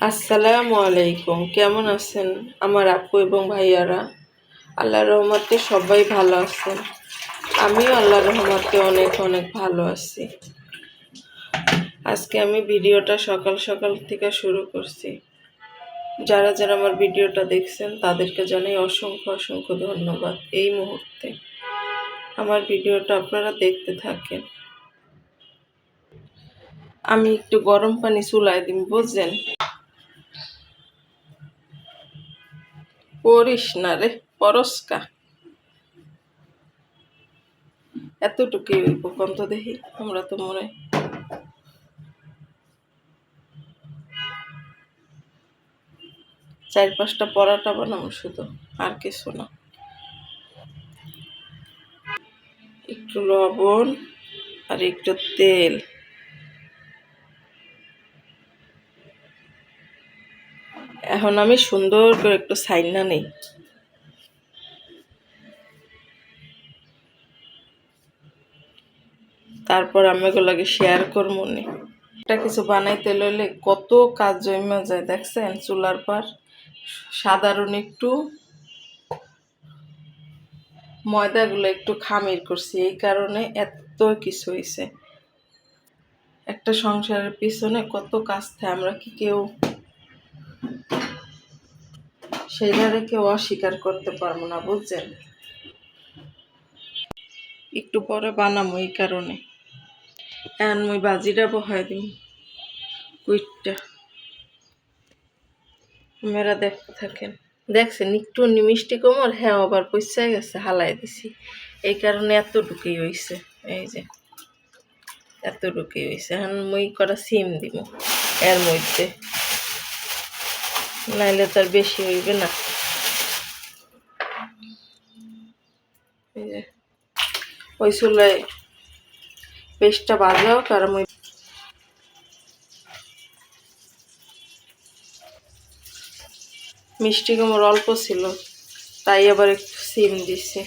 আসসালামু আলাইকুম। কেমন আছেন আমার আপু এবং ভাইয়ারা? আল্লাহর রহমতে সবাই ভালো আছেন। আমিও আল্লাহর রহমতে অনেক অনেক ভালো আছি। আজকে আমি ভিডিওটা সকাল সকাল থেকে শুরু করছি। যারা যারা আমার ভিডিওটা দেখছেন তাদেরকে জানাই অসংখ্য অসংখ্য ধন্যবাদ। এই মুহূর্তে আমার ভিডিওটা আপনারা দেখতে থাকেন। আমি একটু গরম পানি চুলায় দিই, বুঝছেন? পড়িস না রে, পরস্কা এতটুকুই হইব কন্ত দেখি। আমরা তো মনে 4-5টা পরাটা বানাবো শুধু, আর কিছু না। একটু লবণ আর একটু তেল। এখন আমি সুন্দর করে একটু ছাইনা নেই, তারপর আমি এগুলোকে শেয়ার করবো নি। এটা কিছু বানাইতে লইলে কত কাজ জমা যায় দেখছেন চুলার পর। সাধারণ একটু ময়দাগুলো একটু খামির করছি, এই কারণে এত কিছু হয়েছে। একটা সংসারের পিছনে কত কাজ থাকে, আমরা কি কেউ সেইভাবে কেউ অস্বীকার করতে পারবো না, বুঝছেন? একটু পরে বানাবো এই কারণে। এখন মুই বাজিটা বহাই দিই কুইটটা। মেয়েরা দেখতে থাকেন। দেখছেন একটু মিষ্টি কোমল, হ্যাঁ আবার পয়সা গেছে, হালাই দিছি। এই কারণে এতটুকুই হয়েছে। এই যে এতটুকুই হয়েছে। এখন মুই করা সিম দিব এর মধ্যে, নাইলে তার বেশি হইবে না। এই যে ওই চুলায় পেস্টটা বাজাও, কারণ ওই মিষ্টি কুমড় অল্প ছিল, তাই আবার একটু সিম দিছি।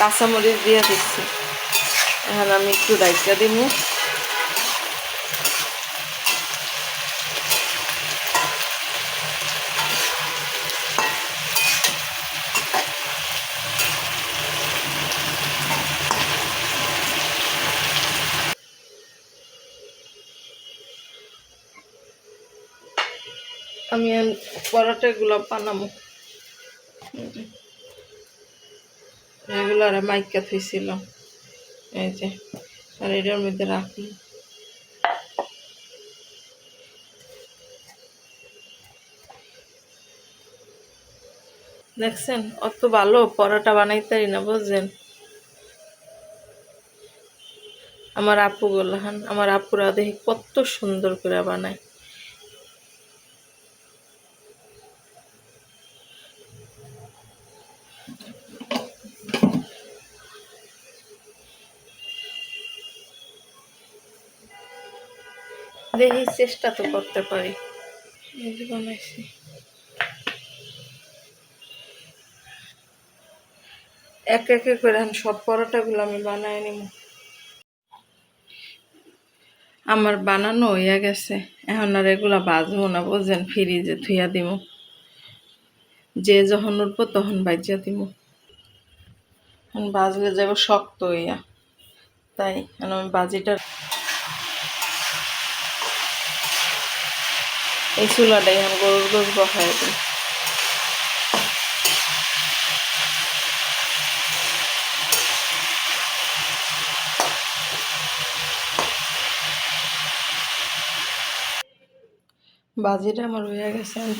কাঁচামরিচ দিয়ে দিচ্ছি। এখন আমি একটু ডাইকা দিব। আমি পরোটাগুলো বানাবো। এগুলো আর মাইকা থুইছিলাম, এই যে, আর এটার মধ্যে রাখি। দেখছেন অত ভালো পরোটা বানাইতারি না, বুঝছেন? আমার আপুগুলো হান, আমার আপুরা দেখি কত সুন্দর করে বানায়। দেখি চেষ্টা তো করতে পারি। এই যে বানাইছি। এক এক করে সব পরোটাগুলো আমি বানায় নিব। আমার বানানো হইয়া গেছে, এখন আর এগুলা বাজবো না, বুঝছেন? ফ্রিজে থুইয়া দিব, যে যখন উঠবো তখন বাজিয়া দিব। বাজলে যাব শক্ত হইয়া, তাই আমি বাজিটা এই চুলাটাই এখন গরুর গোশ বসাই দিই। বাজিটা আমার হয়ে গেছে, আমি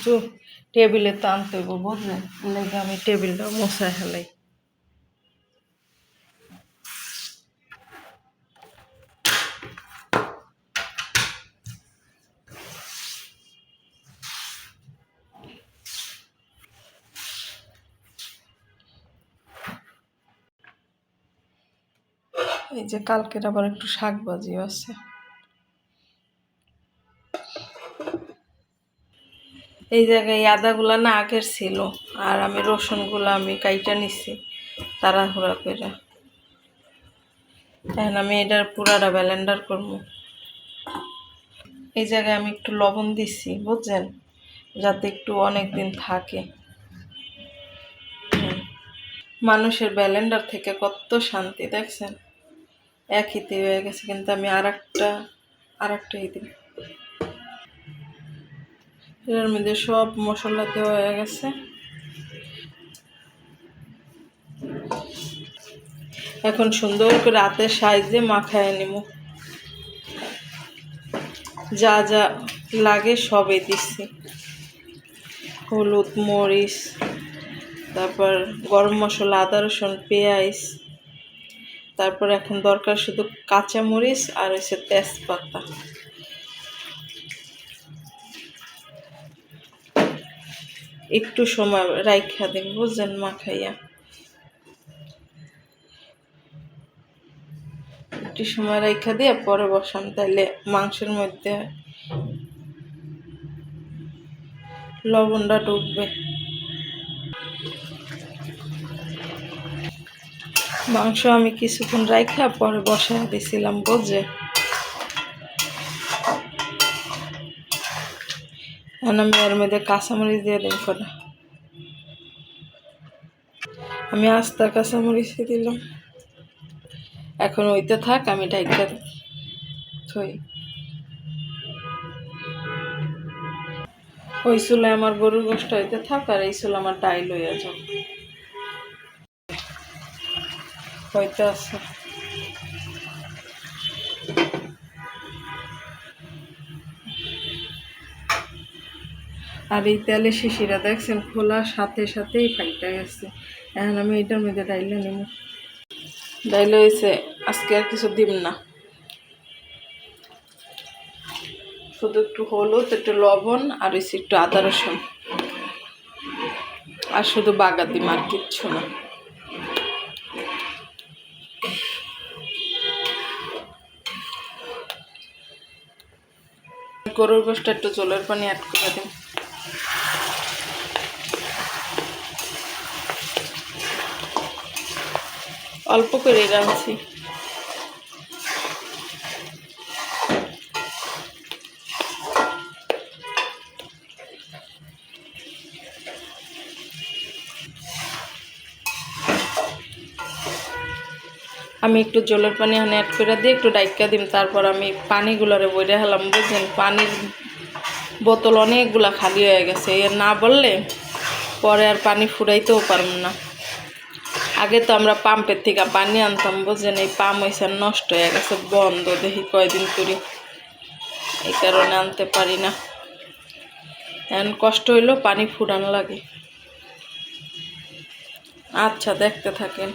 টেবিলে তো আনতে হইব, বুঝলেন? লেগে আমি টেবিলটা মশাই হেলাই। এই যে কালকের আবার একটু শাক ভাজিও আছে। এই জায়গায় আদাগুলা না আগের ছিল, আর আমি রসুনগুলা আমি কাইটা নিছি তাড়াহুড়া করে। এখন আমি এটার পুরাটা ব্লেন্ডার করবো। এই জায়গায় আমি একটু লবণ দিছি বুঝছেন, যাতে একটু অনেক দিন থাকে। মানুষের ব্লেন্ডার থেকে কত শান্তি দেখছেন, একইতে হয়ে গেছে, কিন্তু আমি আরেকটাই দিই। এর মধ্যে সব মশলা দেওয়া হয়ে গেছে। এখন সুন্দর করে হাতের সাইজে মাখায় নিব। যা যা লাগে সবই দিচ্ছি, হলুদ, মরিচ, তারপর গরম মশলা, আদা রসুন, পেঁয়াজ, তারপর এখন দরকার শুধু কাঁচা মরিচ আর হচ্ছে তেজপাতা। একটু সময় রাইখা দিন বুঝছেন, মাখাইয়া একটু সময় রাইখা দিয়ে পরে বসান, তাইলে মাংসের মধ্যে লবণটা ঢুকবে। মাংস আমি কিছুক্ষণ রাইখা পরে বসায় দিছিলাম বুঝে। এখন আমি এর মধ্যে কাঁচামরিচ দিয়ে দিই কটা, আমি আস্তা কাঁচামরিচ দিলাম। এখন ওইতে থাক, আমি ঢাইকা থই। ওই চুলায় আমার গরুর গোশত হইতে থাক, আর এই চুলা আমার ডাইল হইয়া যাও হইতে আছে। আর এই তেলের শিশিরা দেখছেন খোলার সাথে সাথেই ফাইটা গেছে। এখন আমি এটার মধ্যে ডাইলে নিব। ডাইলে হয়েছে, আজকে আর কিছু দিব না, শুধু একটু হলুদ, একটু লবণ, আর হচ্ছে একটু আদা রসুন, আর শুধু বাগা দিম, আর কিচ্ছু না। গরুর গোশতটা একটু জলের পানি অ্যাড করে দিন। অল্প করে রাঁধছি। আমি একটু জলের পানি এখানে অ্যাড করে দিয়ে একটু ডাইকা দিম, তারপর আমি পানিগুলোরে বইরে হলাম বুঝছেন। পানির বোতল অনেকগুলা খালি হয়ে গেছে, এর না বললে পরে আর পানি ফুরাইতেও পারব না। আগে তো আমরা পাম্পের থেকে পানি আনতাম বুঝছেন, এই পাম্প হয়েছে নষ্ট হয়ে গেছে, বন্ধ দেখি কয়দিন ধরে, এই কারণে আনতে পারি না। এখন কষ্ট হইলো, পানি ফুরানো লাগে। আচ্ছা, দেখতে থাকেন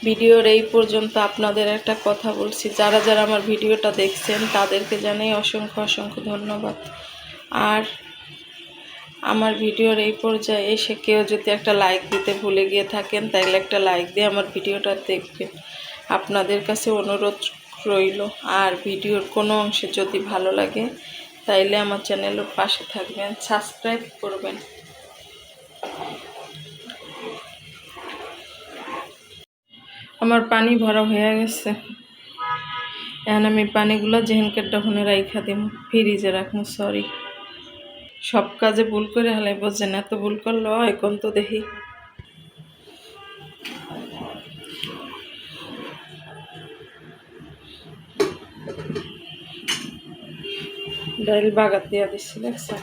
ভিডিওর এই পর্যন্ত। আপনাদের একটা কথা বলছি, যারা যারা আমার ভিডিওটা দেখছেন তাদেরকে জানাই অসংখ্য অসংখ্য ধন্যবাদ। আর আমার ভিডিওর এই পর্যায়ে এসে কেউ যদি একটা লাইক দিতে ভুলে গিয়ে থাকেন, তাইলে একটা লাইক দিয়ে আমার ভিডিওটা দেখবেন, আপনাদের কাছে অনুরোধ রইল। আর ভিডিওর কোনো অংশে যদি ভালো লাগে তাইলে আমার চ্যানেলের পাশে থাকবেন, সাবস্ক্রাইব করবেন। আমার পানি ভরা হয়ে গেছে, এখন আমি পানিগুলো যেহেনকার তখন রাইখা দিব, ফ্রিজে রাখবো। সরি, সব কাজে ভুল করে হালাই বোঝেন, এত ভুল করলো এখন তো দেখি। ডাইল বাগাত দিয়া দিচ্ছি দেখছেন।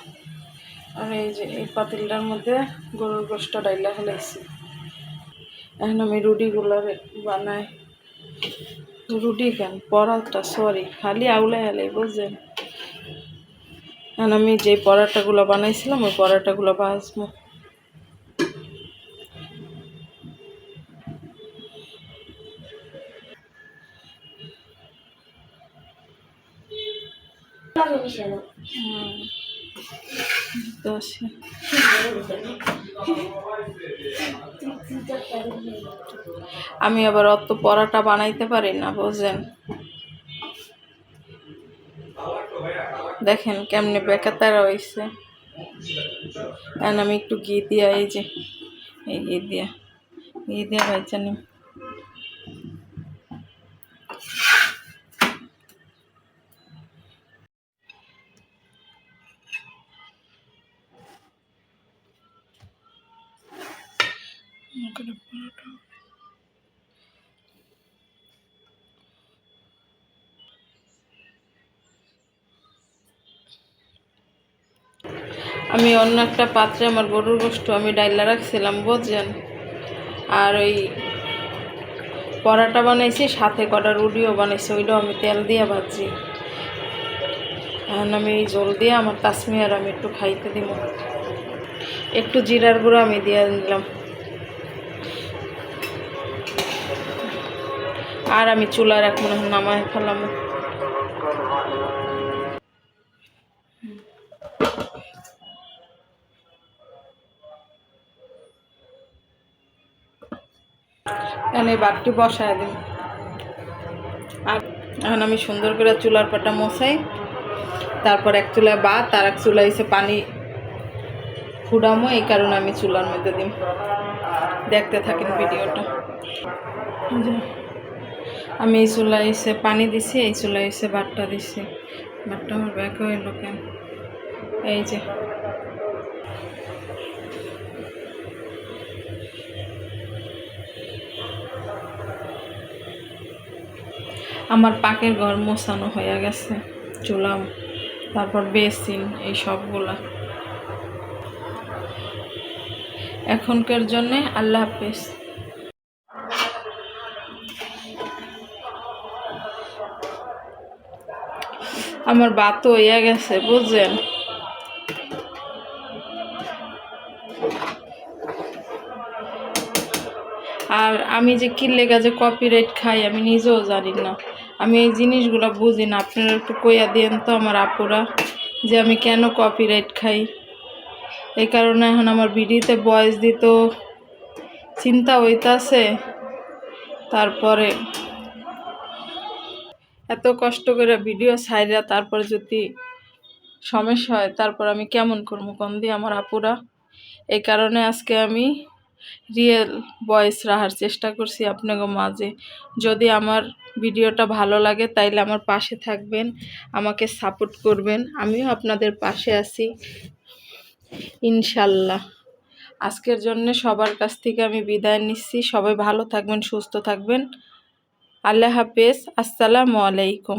আমি এই যে এই পাতিলটার মধ্যে গরুর গোশতটা ডাইলা ফেলাইছি। এখন আমি রুটিগুলো বানাই। রুটি কেন, পরাটা, সরি, খালি আউলাই হালাই বুঝছেন। এখন আমি যে পরাটাগুলো বানাইছিলাম ওই পরাটাগুলো ভাজবো। তো আমি আবার অত পরাটা বানাইতে পারি না, বুঝছেন। দেখেন কেমনে বেকাতারা হয়েছে। আমি একটু ঘি দিয়া, এই যে এই ঘি দিয়া ভাইচা নিম। আমি অন্য একটা পাত্রে আমার গরুর গোশত আমি ডাইলা রাখছিলাম, বুঝছেন। আর ওই পরাটা বানাইছি, সাথে কটা রুটিও বানাইছি, ওইটাও আমি তেল দিয়ে ভাজি। এখন আমি এই জল দিয়ে আমার তাসমিয়ার আমি একটু খাইতে দিব। একটু জিরার গুঁড়ো আমি দিয়ে দিলাম। আর আমি চুলার এক মনে হয় নামায় ফেলাম। এখন এই বাটটি বসায় দিই। আর এখন আমি সুন্দর করে চুলার পাটা মশাই, তারপর এক চুলায় ভাত আর এক চুলায় এসে পানি ফুডামো, এই কারণে আমি চুলার মধ্যে দিই। দেখতে থাকেন ভিডিওটা। আমি এই চুলায় এসে পানি দিছি, এই চুলায় এসে ভাতটা দিছি। ভাতটা আমার ব্যাক হইল কেন, এই যে আমার পাকের ঘর মোছানো হয়ে গেছে, চুলা, তারপর বেসিন, এই সবগুলা। এখনকার জন্যে আল্লাহ হাফেজ। আমার ভাত হইয়া গেছে, বুঝছেন। আর আমি যে কি লেগা যে কপিরাইট খাই আমি নিজেও জানি না। আমি এই জিনিসগুলো বুঝি না, আপনারা একটু কইয়া দিয়েন তো আমার আপুরা, যে আমি কেন কপিরাইট খাই। এই কারণে এখন আমার ভিডিওতে ভয়েস দিত চিন্তা হইতাছে। তারপরে এত কষ্ট করে ভিডিও ছাইরা তারপরে যদি সমস্যা হয়, তারপর আমি কেমন করবো কোন দিয়ে আমার আপুরা। এই কারণে আজকে আমি রিয়েল ভয়েস রাখার চেষ্টা করছি আপনাদের মাঝে। যদি আমার ভিডিওটা ভালো লাগে তাইলে আমার পাশে থাকবেন, আমাকে সাপোর্ট করবেন, আমিও আপনাদের পাশে আছি ইনশাল্লাহ। আজকের জন্য সবার কাছ থেকে আমি বিদায় নিচ্ছি। সবাই ভালো থাকবেন, সুস্থ থাকবেন। আল্লাহ হাফেজ, আসসালামু আলাইকুম।